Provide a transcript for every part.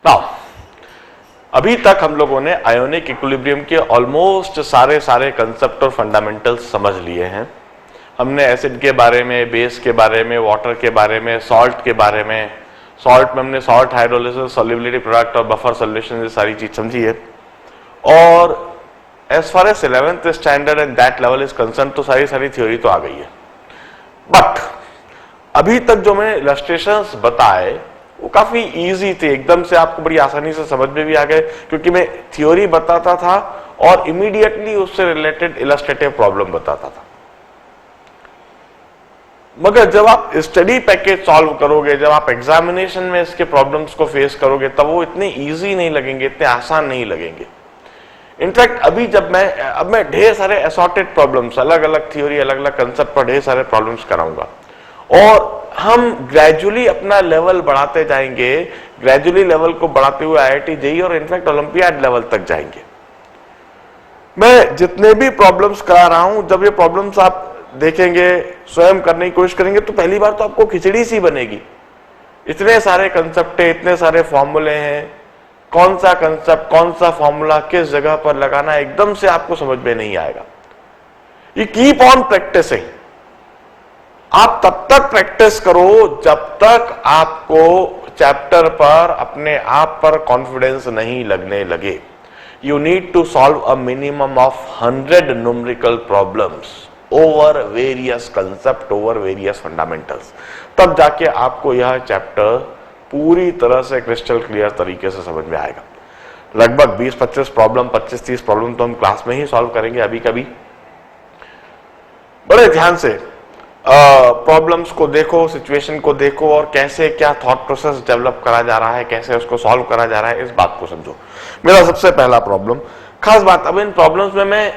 Now अभी तक हम लोगों ने आयोनिक इक्विलिब्रियम के ऑलमोस्ट सारे कंसेप्ट और फंडामेंटल्स समझ लिए हैं। हमने एसिड के बारे में, बेस के बारे में, वाटर के बारे में, सॉल्ट के बारे में, सॉल्ट में हमने सॉल्ट हाइड्रोलिसिस, सॉल्युबिलिटी प्रोडक्ट और बफर सॉल्यूशन, ये सारी चीज समझी है। और as far as 11th standard and that level is concern तो सारी थ्योरी तो आ गई है। बट अभी तक जो मैंने इलस्ट्रेशंस बताए वो काफी इजी थे, एकदम से आपको बड़ी आसानी से समझ में भी आ गए, क्योंकि मैं थ्योरी बताता था और इमीडिएटली उससे रिलेटेड इलस्ट्रेटिव प्रॉब्लम बताता था। मगर जब आप स्टडी पैकेज सॉल्व करोगे, जब आप एग्जामिनेशन में इसके प्रॉब्लम्स को फेस करोगे, तब वो इतने इजी नहीं लगेंगे, इतने आसान नहीं लगेंगे। इनफैक्ट अभी जब मैं ढेर सारे असॉर्टेड प्रॉब्लम्स, अलग अलग थ्योरी, अलग अलग कंसेप्ट पर ढेर सारे प्रॉब्लम्स कराऊंगा और हम ग्रेजुअली अपना लेवल बढ़ाते जाएंगे। ग्रेजुअली लेवल को बढ़ाते हुए IIT JEE और इनफैक्ट ओलंपियाड लेवल तक जाएंगे। मैं जितने भी प्रॉब्लम्स करा रहा हूं, जब ये प्रॉब्लम्स आप देखेंगे, स्वयं करने की कोशिश करेंगे, तो पहली बार तो आपको खिचड़ी सी बनेगी। इतने सारे कंसेप्ट है, इतने सारे फॉर्मूले हैं, कौन सा कंसेप्ट, कौन सा फॉर्मूला किस जगह पर लगाना, एकदम से आपको समझ में नहीं आएगा। ये कीप ऑन प्रैक्टिसिंग। आप तब तक प्रैक्टिस करो जब तक आपको चैप्टर पर अपने आप पर कॉन्फिडेंस नहीं लगने लगे। You need to solve a minimum of 100 numerical problems over various concept, over various fundamentals, तब जाके आपको यह चैप्टर पूरी तरह से क्रिस्टल क्लियर तरीके से समझ में आएगा। लगभग 20-25 प्रॉब्लम, 25-30 प्रॉब्लम तो हम क्लास में ही सॉल्व करेंगे अभी कभी। बड़े ध्यान से प्रॉब्लम्स को देखो, सिचुएशन को देखो और कैसे क्या थॉट प्रोसेस डेवलप करा जा रहा है, कैसे उसको सॉल्व करा जा रहा है, इस बात को समझो। मेरा सबसे पहला प्रॉब्लम, खास बात, अब इन प्रॉब्लम्स में मैं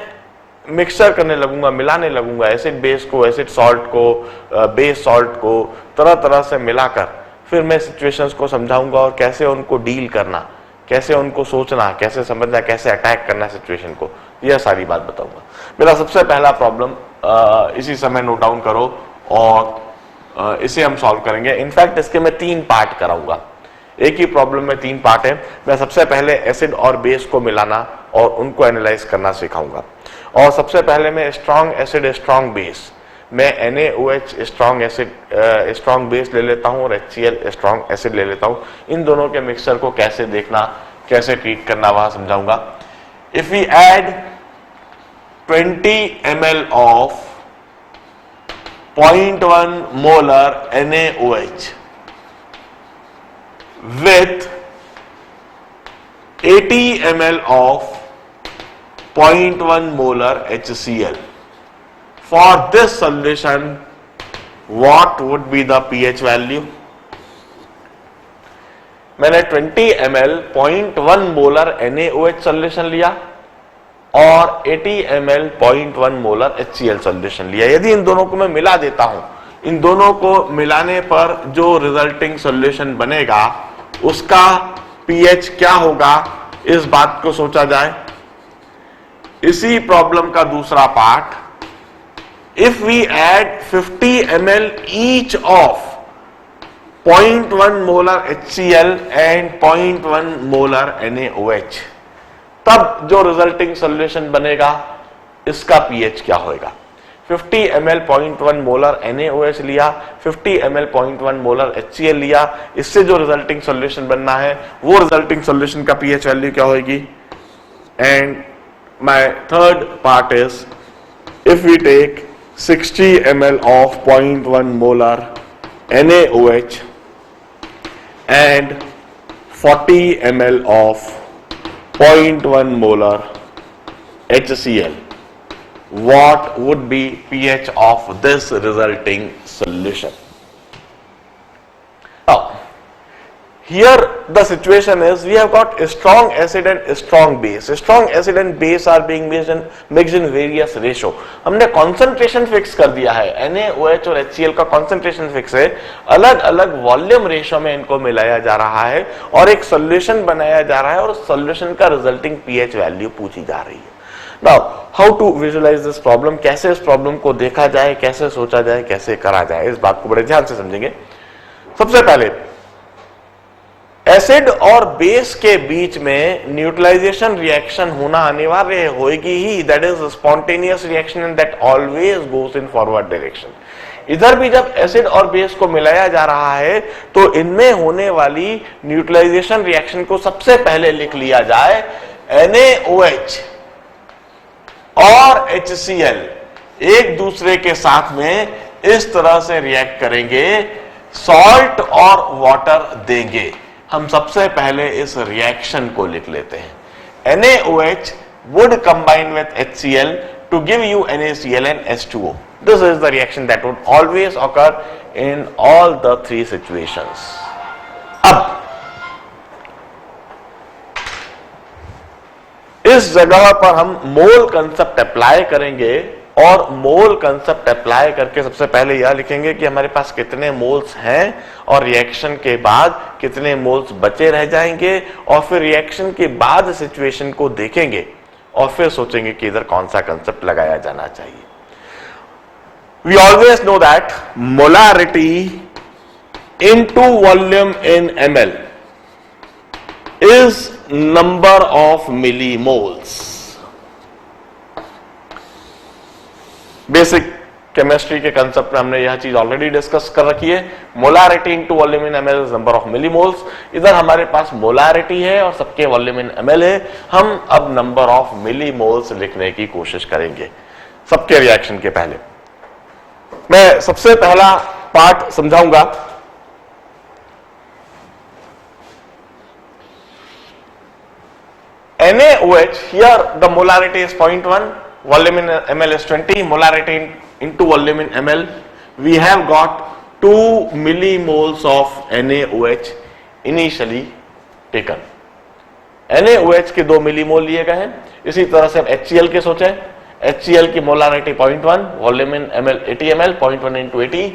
मिक्सचर करने लगूंगा, मिलाने लगूंगा, एसिड बेस को, एसिड सॉल्ट को, बेस सॉल्ट को तरह तरह से मिलाकर फिर मैं सिचुएशंस को समझाऊंगा और कैसे उनको डील करना, कैसे उनको सोचना, कैसे समझना, कैसे अटैक करना सिचुएशन को, यह सारी बात बताऊंगा। मेरा सबसे पहला प्रॉब्लम इसी समय नोट डाउन करो और इसे हम सॉल्व करेंगे। इनफैक्ट इसके मैं 3 पार्ट कराऊंगा, एक ही प्रॉब्लम में 3 पार्ट है। मैं सबसे पहले एसिड और बेस को मिलाना और उनको एनालाइज करना सिखाऊंगा। और सबसे पहले मैं स्ट्रॉन्ग एसिड, स्ट्रॉन्ग बेस, मैं NaOH strong acid, strong base ले लेता हूं और HCl स्ट्रॉन्ग एसिड ले लेता हूं। इन दोनों के मिक्सचर को कैसे देखना, कैसे ट्रीट करना, वहां समझाऊंगा। If we add 20 ml of 0.1 molar NaOH with 80 ml of 0.1 molar HCl. For this solution, what would be the pH value? मैंने 20 ml 0.1 मोलर NaOH सॉल्यूशन लिया और 80 ml 0.1 मोलर HCl सॉल्यूशन लिया। यदि इन दोनों को मैं मिला देता हूं, इन दोनों को मिलाने पर जो रिजल्टिंग सॉल्यूशन बनेगा उसका pH क्या होगा, इस बात को सोचा जाए। इसी प्रॉब्लम का दूसरा part, if we add 50 ml each of 0.1 molar HCl and 0.1 molar NaOH, तब जो रिजल्टिंग सॉल्यूशन बनेगा इसका pH क्या होगा। 50 ml 0.1 मोलर NaOH लिया, 50 ml 0.1 मोलर HCl लिया, इससे जो रिजल्टिंग सॉल्यूशन बनना है वो रिजल्टिंग सॉल्यूशन का pH वैल्यू क्या होगी। And my third part is, if we take 60 ml of 0.1 molar NaOH and 40 ml of 0.1 molar HCl, what would be pH of this resulting solution? Now, here the situation is we have got a strong acid and a strong base. A strong acid and base are being mixed in various ratio. हमने concentration fix कर दिया है, NaOH और HCl का concentration fix है, अलग अलग volume ratio में इनको मिलाया जा रहा है और एक सॉल्यूशन बनाया जा रहा है और सॉल्यूशन का रिजल्टिंग pH वैल्यू पूछी जा रही है। Now, how to visualize this problem? कैसे इस प्रॉब्लम को देखा जाए, कैसे सोचा जाए, कैसे करा जाए, इस बात को बड़े ध्यान से समझेंगे। सबसे पहले एसिड और बेस के बीच में न्यूट्रलाइजेशन रिएक्शन होना अनिवार्य होगी ही, that is spontaneous reaction and that always goes in forward direction. इधर भी जब एसिड और बेस को मिलाया जा रहा है तो इनमें होने वाली न्यूट्रलाइजेशन रिएक्शन को सबसे पहले लिख लिया जाए, NaOH और HCl एक दूसरे के साथ में इस तरह से रिएक्ट करेंगे, सॉल्ट और वाटर देंगे। हम सबसे पहले इस रिएक्शन को लिख लेते हैं। NaOH would combine with HCl to give you NaCl and H2O. This is the reaction that would always occur in all the three situations. अब इस जगह पर हम मोल कंसेप्ट अप्लाई करेंगे और मोल कंसेप्ट अप्लाई करके सबसे पहले यह लिखेंगे कि हमारे पास कितने मोल्स हैं और रिएक्शन के बाद कितने मोल्स बचे रह जाएंगे, और फिर रिएक्शन के बाद सिचुएशन को देखेंगे और फिर सोचेंगे कि इधर कौन सा कंसेप्ट लगाया जाना चाहिए। We always know that molarity into volume in ml is number of millimoles. Basic chemistry के कंसेप्ट में हमने यह चीज ऑलरेडी डिस्कस कर रखी है। Molarity into volume in ML is number of millimoles. इधर हमारे पास मोलारिटी है और सबके वॉल्यूम इन एमएल है। हम अब नंबर ऑफ मिलीमोल्स लिखने की कोशिश करेंगे सबके रिएक्शन के पहले। मैं सबसे पहला पार्ट समझाऊंगा। NaOH, here the molarity is 0.1, volume in ml is 20, molarity into volume in ml, we have got 2 millimoles of NaOH initially taken. NaOH के 2 मिलीमोल लिए गए हैं। इसी तरह से हम HCl के सोचे, HCl की molarity 0.1, volume in ml 80 ml, 0.1 into 80,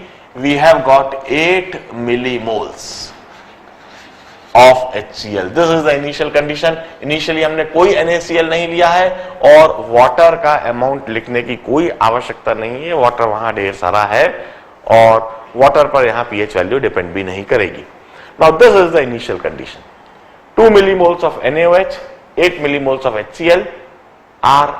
we have got 8 millimoles of HCl. This is the initial condition. Initially हमने कोई NaCl नहीं लिया है और वाटर का अमाउंट लिखने की कोई आवश्यकता नहीं है। वाटर वहां ढेर सारा है और वाटर पर यहां pH वैल्यू डिपेंड भी नहीं करेगी। Now this is the initial condition. 2 millimoles of NaOH, 8 millimoles of HCl are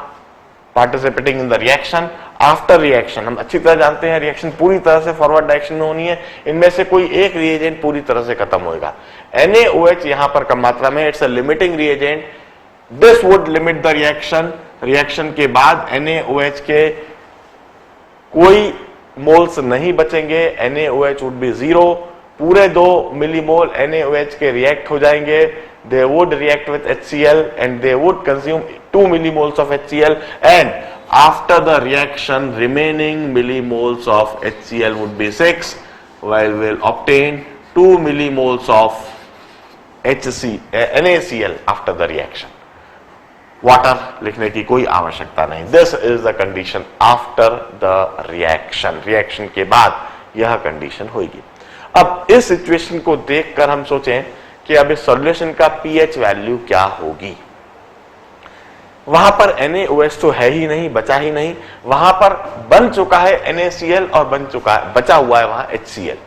participating in the reaction. After reaction, हम अच्छी तरह जानते हैं रिएक्शन पूरी तरह से फॉरवर्ड डायरेक्शन में होनी है। इनमें से कोई एक रिएजेंट पूरी तरह से खत्म होएगा। NaOH यहां पर कम मात्रा में, it's a limiting reagent. This would limit the reaction. Reaction के बाद NaOH के कोई मोल्स नहीं बचेंगे। NaOH would be 0। पूरे 2 मिलीमोल NaOH के रिएक्ट हो जाएंगे। They would react with HCl and they would consume 2 millimoles of HCl, and after the reaction remaining millimoles of HCl would be 6, while we'll obtain 2 millimoles of NaCl after the reaction. Water लिखने की कोई आवश्यकता नहीं। This is the condition after the reaction. Reaction के बाद यह condition होगी। अब इस सिचुएशन को देखकर हम सोचें कि अब इस सॉल्यूशन का pH वैल्यू क्या होगी। वहां पर NaOH तो है ही नहीं, बचा ही नहीं। वहां पर बन चुका है NaCl और बचा हुआ है वहां HCl।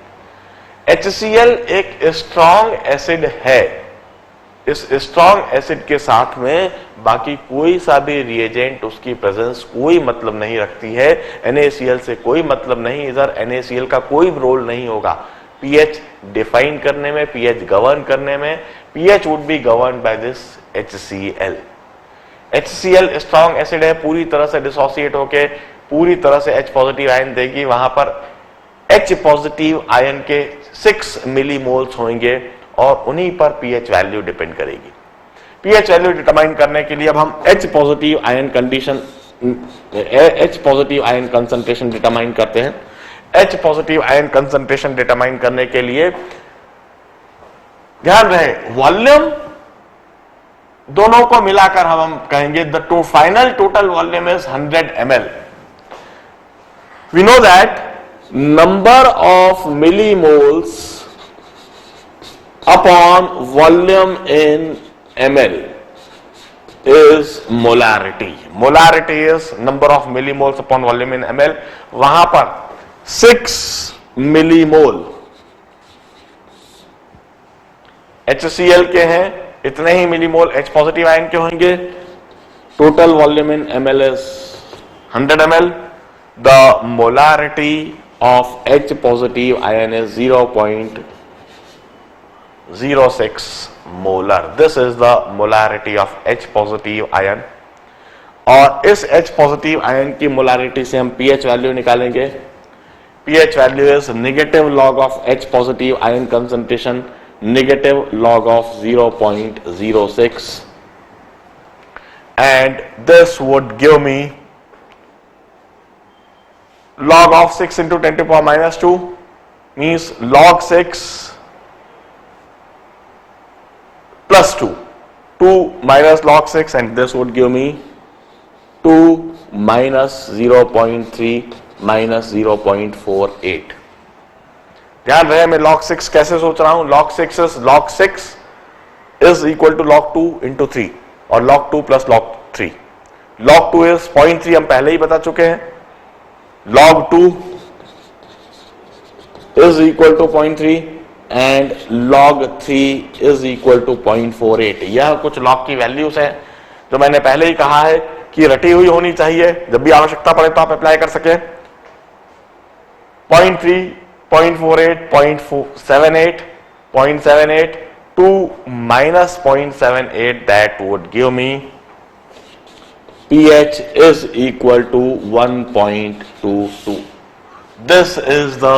HCl एक स्ट्रॉन्ग एसिड है। इस स्ट्रॉन्ग एसिड के साथ में बाकी कोई सा भी रिएजेंट, उसकी प्रेजेंस कोई मतलब नहीं रखती है। NaCl से कोई मतलब नहीं। इधर NaCl का कोई रोल नहीं होगा pH डिफाइन करने में, pH गवर्न करने में। pH would be govern by this HCl। HCl strong acid है, पूरी तरह से डिसोसिएट होके पूरी तरह से H पॉजिटिव आयन देगी। वहां पर H पॉजिटिव आयन के 6 मिलीमोल्स होंगे और उन्हीं पर pH वैल्यू डिपेंड करेगी। pH वैल्यू डिटरमाइन करने के लिए अब हम H positive ion condition, H positive ion concentration determine करते हैं। H positive ion concentration determine करने के लिए ध्यान रहे वॉल्यूम दोनों को मिलाकर हम कहेंगे the final total volume is 100 ml। We know that number of millimoles upon volume in ml is molarity. Molarity is number of millimoles upon volume in ml. वहां पर 6 मिलीमोल HCl के हैं इतने ही मिलीमोल H पॉजिटिव आयन के होंगे. Total volume in ml is 100 ml. The molarity of H positive ion is 0.06 molar. This is the molarity of H positive ion. और इस H positive ion की molarity से हम pH वैल्यू निकालेंगे. pH value is negative log of H positive ion concentration, negative log of 0.06, and this would give me log of 6 into 10 to the power minus 2 means log 6 plus 2 minus log 6, and this would give me 2 minus 0.3 minus 0.48. ध्यान रहे मैं log 6 कैसे सोच रहा हूं. log 6 is equal to log 2 into 3 और log 2 plus log 3. log 2 is 0.3 हम पहले ही बता चुके हैं. log 2 is equal to 0.3 and log 3 is equal to 0.48. यह कुछ log की वैल्यूज है जो मैंने पहले ही कहा है कि रटी हुई होनी चाहिए, जब भी आवश्यकता पड़े तो आप अप्लाई कर सके. 0.3, 0.48, 0.78, 0.78, 2 minus 0.78, that would give me pH is equal to 1.22. This is the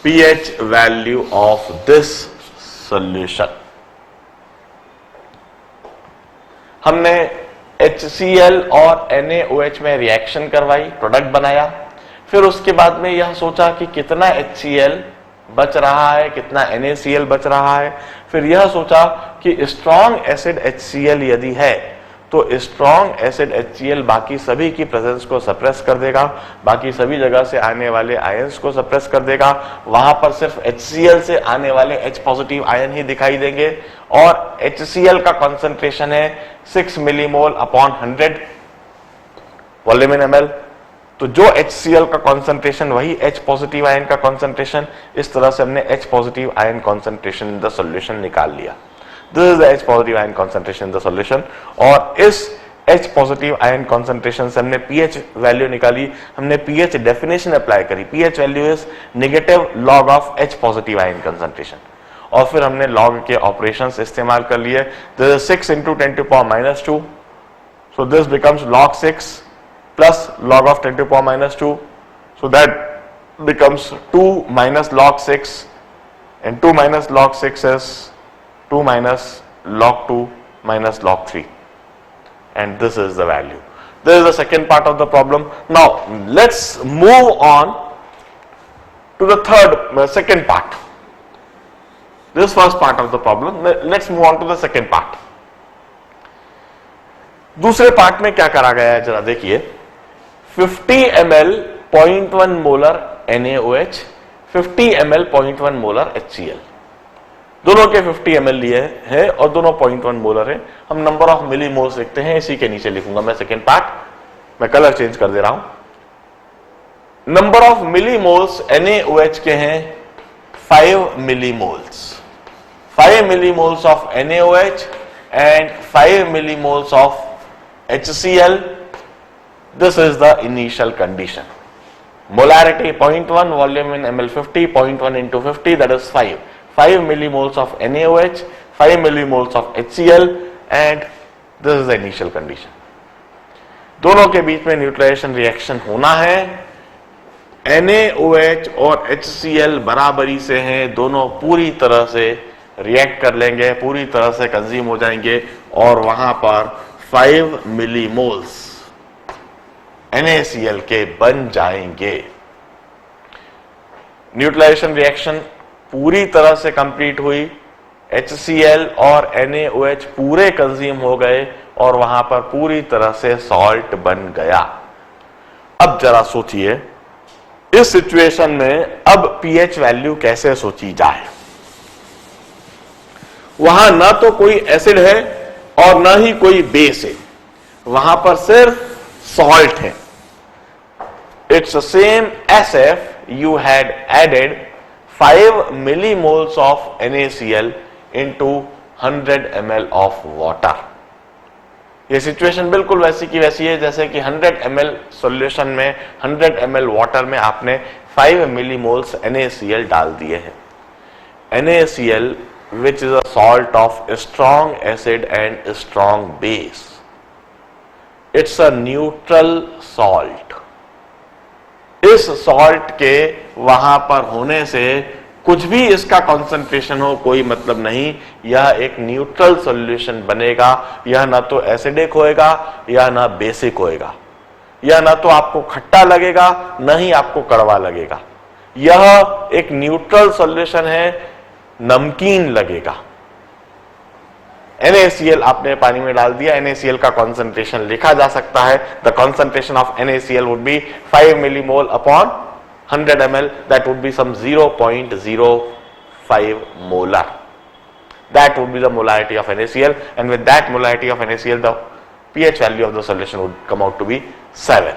pH value of this solution. हमने HCl और NaOH में रिएक्शन करवाई, प्रोडक्ट बनाया. फिर उसके बाद में यह सोचा कि कितना HCl बच रहा है, कितना NaCl बच रहा है. फिर यह सोचा कि स्ट्रॉन्ग एसिड HCl यदि है तो स्ट्रॉन्ग एसिड HCl बाकी सभी की प्रेजेंस को सप्रेस कर देगा, बाकी सभी जगह से आने वाले आयंस को सप्रेस कर देगा. वहां पर सिर्फ HCl से आने वाले H पॉजिटिव आयन ही दिखाई देंगे. और HCl का कंसंट्रेशन है 6 millimole upon 100 volume in ml. तो जो HCl का कंसंट्रेशन वही H पॉजिटिव आयन का कंसंट्रेशन. इस तरह से हमने H positive ion concentration in the solution निकाल लिया. This is the H positive ion concentration in the solution. और इस H पॉजिटिव आयन कंसंट्रेशन से हमने pH वैल्यू निकाली, हमने pH डेफिनेशन अप्लाई करी. pH value is negative log of H positive ion concentration. और फिर हमने लॉग के ऑपरेशंस इस्तेमाल कर लिए. This is 6 into 10 to the power minus 2. So this becomes log 6 plus log of 10 to the power minus 2. So that becomes 2 minus log 6, and 2 minus log 6 is 2 minus log 2 minus log 3, and this is the value. This is the second part of the problem. Now let's move on to the second part. This first part of the problem. Let's move on to the second part. दूसरे part में क्या करा गया है जरा देखिए. 50 ml 0.1 molar NaOH, 50 ml 0.1 molar HCl. दोनों के 50 ml लिए हैं और दोनों 0.1 मोलर है. हम नंबर ऑफ मिलीमोल्स लिखते हैं, इसी के नीचे लिखूंगा मैं सेकेंड पार्ट. मैं कलर चेंज कर दे रहा हूं. नंबर ऑफ मिलीमोल्स NaOH के हैं 5 millimoles. 5 millimoles of NaOH and 5 millimoles of HCl. This is the initial condition. Molarity 0.1, volume in ml 50, 0.1 into 50, that is 5. 5 millimoles of NaOH, 5 millimoles of HCl, and this is the initial condition. दोनों के बीच में neutralisation reaction होना है. NaOH और HCl बराबरी से हैं, दोनों पूरी तरह से रिएक्ट कर लेंगे, पूरी तरह से कंज्यूम हो जाएंगे और वहां पर 5 मिलीमोल्स NaCl के बन जाएंगे. न्यूट्रलाइजेशन रिएक्शन पूरी तरह से कंप्लीट हुई. HCl और NaOH पूरे कंज्यूम हो गए और वहां पर पूरी तरह से सॉल्ट बन गया. अब जरा सोचिए इस सिचुएशन में अब pH वैल्यू कैसे सोची जाए. वहां ना तो कोई एसिड है और ना ही कोई बेस है, वहां पर सिर्फ सॉल्ट है. It's the same as if you had added 5 millimoles of NaCl into 100 ml of water। ये सिचुएशन बिल्कुल वैसी की वैसी है जैसे कि 100 ml सॉल्यूशन में 100 ml वाटर में आपने 5 millimoles NaCl डाल दिए हैं। NaCl which is a salt of strong acid and strong base, it's a neutral salt। इस सॉल्ट के वहां पर होने से कुछ भी इसका कंसंट्रेशन हो कोई मतलब नहीं, यह एक न्यूट्रल सॉल्यूशन बनेगा। यह ना तो एसिडिक होएगा या ना बेसिक होएगा, यह ना तो आपको खट्टा लगेगा न ही आपको कड़वा लगेगा, यह एक न्यूट्रल सॉल्यूशन है, नमकीन लगेगा। NaCl आपने पानी में डाल दिया, NaCl का कॉन्सेंट्रेशन लिखा जा सकता है। The concentration of NaCl would be 5 millimole upon 100 ml, that would be some 0.05 molar. That would be the molarity of NaCl, and with that molarity of NaCl, the pH value of the solution would come out to be 7.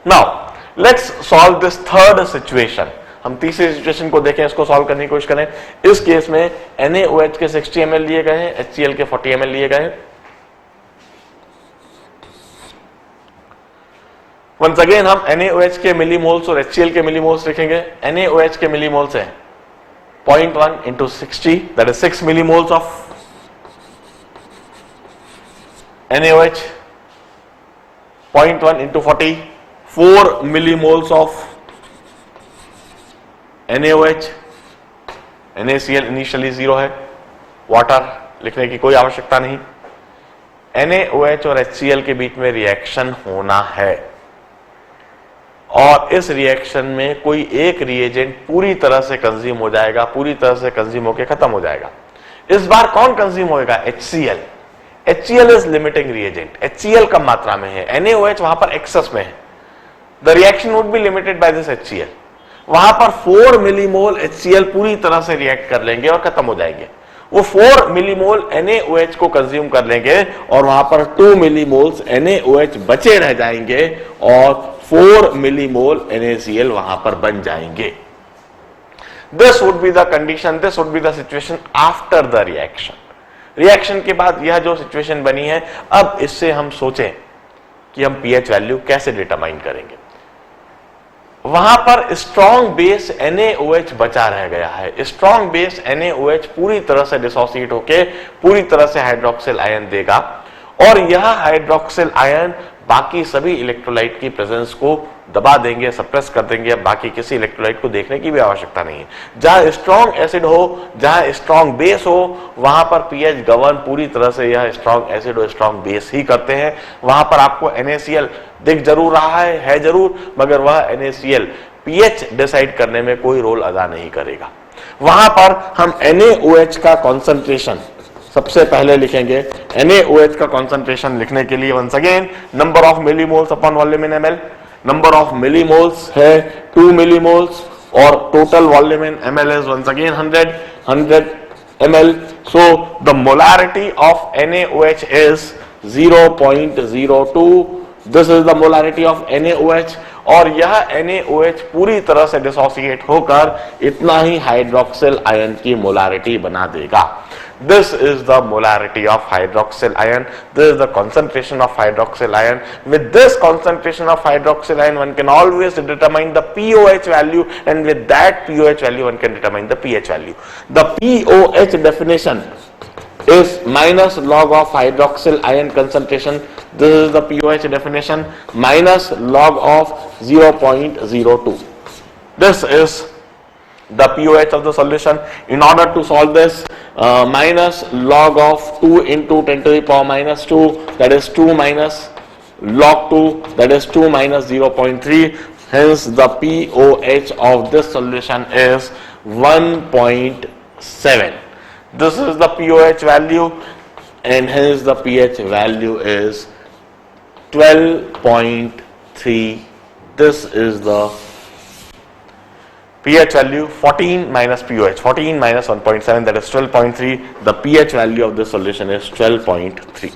Now, let's solve this third situation. हम तीसरी situation को देखें, इसको solve करने की कोशिश करें। इस केस में NaOH के 60 ml लिए गए हैं, HCl के 40 ml लिए गए हैं। वंस अगेन हम NaOH के मिलीमोल्स और HCl के मिलीमोल्स लिखेंगे। NaOH के मिलीमोल्स हैं 0.1 into 60, that is 6 millimoles of NaOH, 0.1 into 40, 4 millimoles of NaOH। NaCl initially 0 है, वाटर लिखने की कोई आवश्यकता नहीं। NaOH और HCl के बीच में रिएक्शन होना है और इस रिएक्शन में कोई एक रिएजेंट पूरी तरह से कंज्यूम हो जाएगा, पूरी तरह से कंज्यूम होकर खत्म हो जाएगा। इस बार कौन कंज्यूम होएगा? HCl। HCl is limiting reagent, HCl कम मात्रा में है, NaOH वहां पर एक्सेस में है। The reaction would be limited by this HCl। वहां पर 4 मिलीमोल HCl पूरी तरह से रिएक्ट कर लेंगे और खत्म हो जाएंगे। वो 4 मिलीमोल NaOH को कंज्यूम कर लेंगे और वहां पर 2 मिलीमोल्स NaOH बचे रह जाएंगे और 4 मिलीमोल NaCl वहां पर बन जाएंगे। This would be the condition, this would be the situation after the reaction. Reaction के बाद यह जो सिचुएशन बनी है, अब इससे हम सोचें कि हम pH वैल्यू कैसे डिटरमाइन करेंगे। वहां पर स्ट्रॉन्ग बेस NaOH बचा रह गया है। स्ट्रॉन्ग बेस NaOH पूरी तरह से डिसोसिएट होके पूरी तरह से हाइड्रोक्सिल आयन देगा और यह हाइड्रोक्सिल आयन बाकी सभी इलेक्ट्रोलाइट की प्रेजेंस को दबा देंगे, सप्रेस कर देंगे। अब बाकी किसी इलेक्ट्रोलाइट को देखने की भी आवश्यकता नहीं है। जहां स्ट्रॉन्ग एसिड हो, जहां स्ट्रॉन्ग बेस हो, वहां पर pH गवर्न पूरी तरह से यह स्ट्रॉन्ग एसिड और स्ट्रॉन्ग बेस ही करते हैं। वहां पर आपको NaCl दिख जरूर रहा है जरूर, मगर वह NaCl pH डिसाइड करने में कोई रोल अदा नहीं करेगा। वहां पर हम NaOH का कॉन्सेंट्रेशन सबसे पहले लिखेंगे। NaOH का कॉन्सेंट्रेशन लिखने के लिए once again number of millimoles upon volume in ml, number of millimoles है 2 मिलीमोल्स और total volume in ml is once again 100 ml। So the molarity of NaOH is 0.02। This is the molarity of NaOH और यह NaOH पूरी तरह से dissociate होकर इतना ही hydroxyl ion की मोलारिटी बना देगा। This is the molarity of hydroxyl ion. This is the concentration of hydroxyl ion. With this concentration of hydroxyl ion, one can always determine the pOH value, and with that pOH value, one can determine the pH value. The pOH definition is minus log of hydroxyl ion concentration. This is the pOH definition, minus log of 0.02. This is the pOH of the solution. In order to solve this, minus log of 2 into 10 to the power minus 2, that is 2 minus log 2, that is 2 minus 0.3. Hence the pOH of this solution is 1.7. This is the pOH value and hence the pH value is 12.3. This is the pH value. 14 minus pOH, 14 minus 1.7, that is 12.3. The pH value of this solution is 12.3.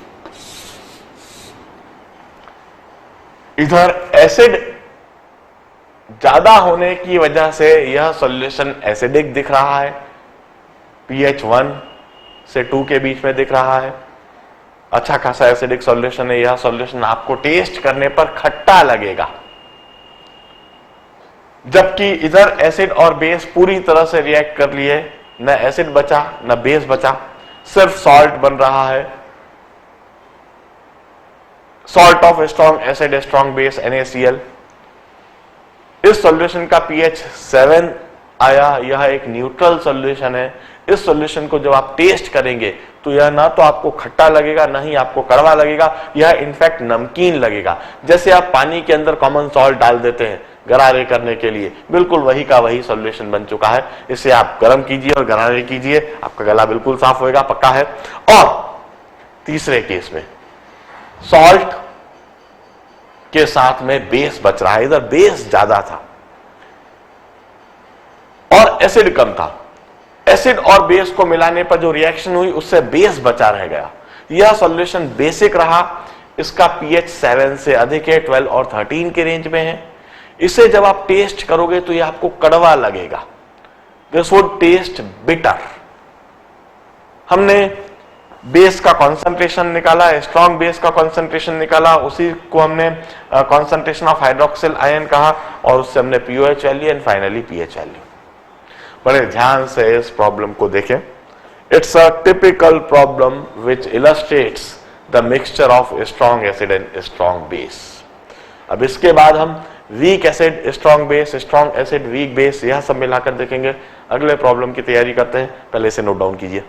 इधर acid ज्यादा होने की वजह से यह solution acidic दिख रहा है, pH 1 से 2 के बीच में दिख रहा है, अच्छा खासा एसिडिक सॉल्यूशन है। यह सॉल्यूशन आपको टेस्ट करने पर खट्टा लगेगा, जबकि इधर एसिड और बेस पूरी तरह से रिएक्ट कर लिए, न एसिड बचा न बेस बचा, सिर्फ सॉल्ट बन रहा है, salt of strong acid strong base NaCl। इस सॉल्यूशन का pH 7 आया, यह एक न्यूट्रल सॉल्यूशन है। इस सॉल्यूशन को जब आप टेस्ट करेंगे तो यह ना तो आपको खट्टा लगेगा ना ही आपको कड़वा लगेगा, यह इनफैक्ट नमकीन लगेगा। जैसे आप पानी के अंदर कॉमन सॉल्ट डाल देते हैं गरारे करने के लिए, बिल्कुल वही का वही सॉल्यूशन बन चुका है। इसे आप गर्म कीजिए और गरारे कीजिए, आपका गला बिल्कुल साफ होएगा, पक्का है। और तीसरे केस में सॉल्ट के साथ में बेस बच रहा है, इधर बेस ज्यादा था और एसिड कम था। एसिड और बेस को मिलाने पर जो रिएक्शन हुई उससे बेस बचा रह गया। यह सॉल्यूशन बेसिक रहा, इसका pH 7 से अधिक है, 12 और 13 के रेंज में है। इसे जब आप टेस्ट करोगे तो यह आपको कड़वा लगेगा, दिस वुड टेस्ट बिटर। हमने बेस का कंसंट्रेशन निकाला, स्ट्रॉन्ग बेस का कंसंट्रेशन निकाला, उसी को हमने कंसंट्रेशन ऑफ हाइड्रोक्सिल आयन कहा और उससे हमने pOH value and finally pH value. बड़े ध्यान से इस प्रॉब्लम को देखें। It's a typical problem which illustrates the mixture of strong acid and strong base. अब इसके बाद हम weak acid strong base, strong acid weak base, यह सब मिलाकर देखेंगे। अगले प्रॉब्लम की तैयारी करते हैं, पहले इसे नोट डाउन कीजिए।